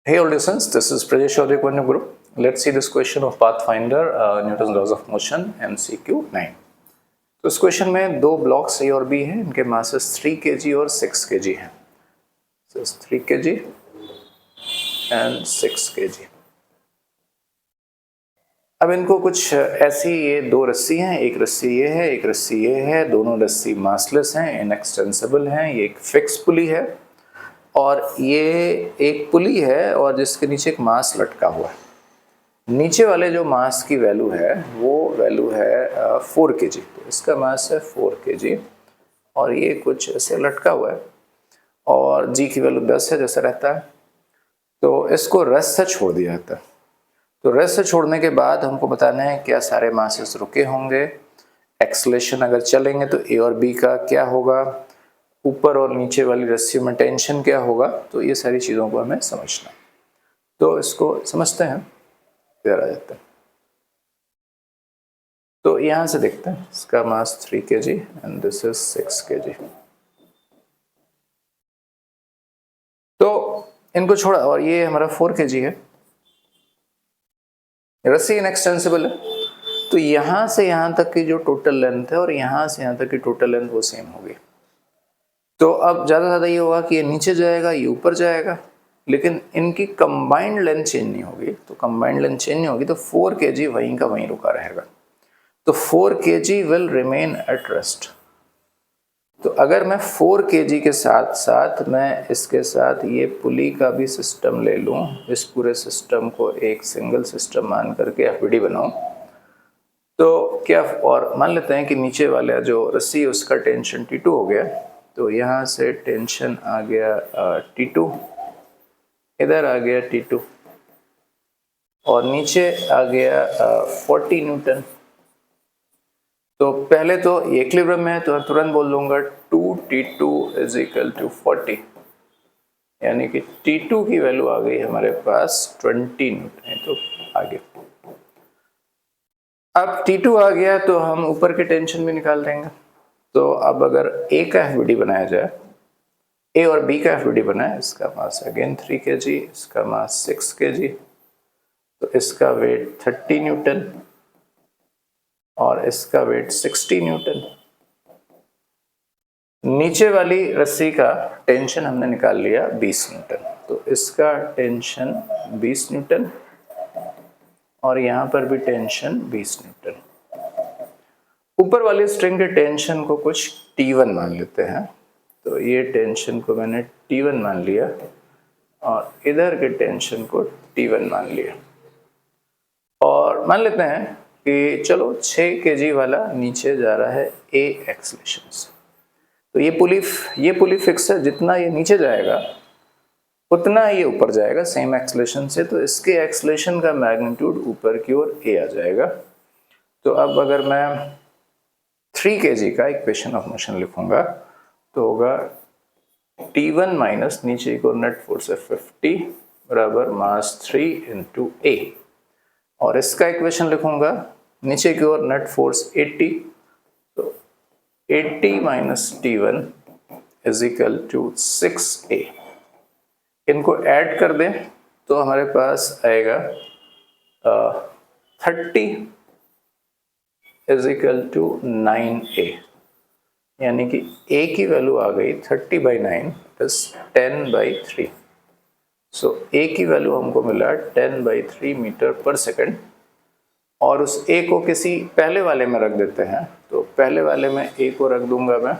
Hey all listeners, this is Prajesh Chaudhary Konya Group. Let's see this question of Pathfinder, Newton's laws of motion, MCQ 9. तो इस question में दो blocks A और B हैं, इनके masses 3 kg और 6 kg हैं. So 3 kg and 6 kg. अब इनको कुछ ऐसी ये दो रस्सी हैं, एक रस्सी ये है, एक रस्सी ये है, दोनों रस्सी मासलेस हैं, इनएक्सटेंसिबल हैं. ये एक फिक्स पुली है और ये एक पुली है और जिसके नीचे एक मास लटका हुआ है. नीचे वाले जो मास की वैल्यू है वो वैल्यू है 4 kg. तो इसका मास है 4 kg और ये कुछ ऐसे लटका हुआ है और जी की वैल्यू 10 है जैसा रहता है. तो इसको रेस्ट से छोड़ दिया जाता है. तो रेस्ट से छोड़ने के बाद हमको बताना है क्या सारे मासेस रुके होंगे, एक्सेलेरेशन अगर चलेंगे तो ए और बी का क्या होगा, ऊपर और नीचे वाली रस्सी में टेंशन क्या होगा. तो ये सारी चीज़ों को हमें समझना है. तो इसको समझते हैं, क्लियर आ जाता है. तो यहाँ से देखते हैं, इसका मास 3 kg and this is 6 kg. तो इनको छोड़ा और ये हमारा 4 kg है. रस्सी इनएक्सटेंसिबल है तो यहाँ से यहाँ तक की जो टोटल लेंथ है और यहाँ से यहाँ तक की टोटल लेंथ वो सेम होगी. तो अब ज़्यादा ये होगा कि ये नीचे जाएगा, ये ऊपर जाएगा, लेकिन इनकी कंबाइंड लेंथ चेंज नहीं होगी. तो कंबाइंड लेंथ चेंज नहीं होगी तो 4 kg वहीं का वहीं रुका रहेगा. तो 4 kg will remain at rest. तो अगर मैं 4 kg के साथ साथ मैं इसके साथ ये पुली का भी सिस्टम ले लूँ, इस पूरे सिस्टम को एक सिंगल सिस्टम मान करके एफबीडी बनाऊँ, तो क्या, और मान लेते हैं कि नीचे वाला जो रस्सी है उसका टेंशन T2 हो गया. तो यहाँ से टेंशन आ गया T2, इधर आ गया T2 और नीचे आ गया 40 न्यूटन. तो पहले तो ये इक्विलिब्रियम में है तो तुरंत बोल दूंगा 2T2 इज इक्वल टू 40, यानी कि T2 की वैल्यू आ गई हमारे पास 20 न्यूटन है. तो आगे अब T2 आ गया तो हम ऊपर के टेंशन भी निकाल देंगे. तो अब अगर A का एफबीडी बनाया जाए, A और B का एफबीडी बनाए, इसका मास अगेन 3 kg, इसका मास 6 kg, तो इसका वेट 30 न्यूटन और इसका वेट 60 न्यूटन. नीचे वाली रस्सी का टेंशन हमने निकाल लिया 20 न्यूटन. तो इसका टेंशन 20 न्यूटन और यहाँ पर भी टेंशन 20 न्यूटन. ऊपर वाली स्ट्रिंग के टेंशन को कुछ T1 मान लेते हैं. तो ये टेंशन को मैंने T1 मान लिया और इधर के टेंशन को T1 मान लिया. और मान लेते हैं कि चलो 6 kg वाला नीचे जा रहा है A एक्सेलेरेशन से. तो ये पुली फिक्स है, जितना ये नीचे जाएगा उतना ये ऊपर जाएगा सेम एक्सेलेरेशन से. तो इसके एक्सेलेरेशन का मैग्नीट्यूड ऊपर की ओर A आ जाएगा. तो अब अगर मैं 3 kg का इक्वेशन ऑफ मोशन लिखूंगा तो होगा T1 माइनस नीचे की ओर नेट फोर्स है 50 बराबर मास 3 इंटू A. और इसका इक्वेशन लिखूंगा नीचे की ओर नेट फोर्स 80. तो 80 minus T1 is equal to 6A. इनको ऐड कर दें तो हमारे पास आएगा 30 इज इक्वल टू 9A, यानी कि A की वैल्यू आ गई 30/9 इज 10/3. सो A की वैल्यू हमको मिला 10/3 मीटर पर सेकंड. और उस A को किसी पहले वाले में रख देते हैं. तो पहले वाले में A को रख दूंगा मैं,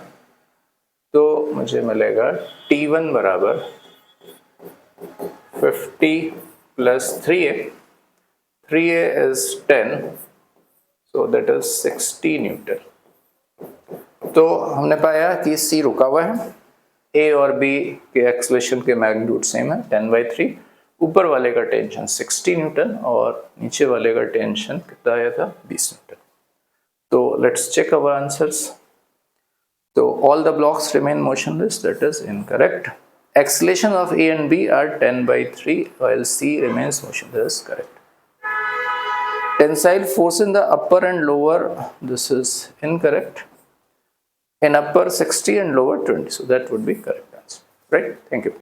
तो मुझे मिलेगा T1 बराबर 50 plus 3A. 3A is 10, so that is 60 Newton. तो हमने पाया कि C रुका हुआ है, A और B के एक्सेलेरेशन के मैग्नीट्यूड सेम है 10/3. ऊपर वाले का टेंशन 60 न्यूटन और नीचे वाले का टेंशन कितना आया था 20 न्यूटन. तो लेट्स चेक अवर आंसर्स. तो all the blocks remain motionless, that is incorrect. Acceleration of A and B are 10/3 while C remains motionless, correct. Tensile force in the upper and lower, this is incorrect. In upper 60 and lower 20, so that would be correct answer, right? Thank you.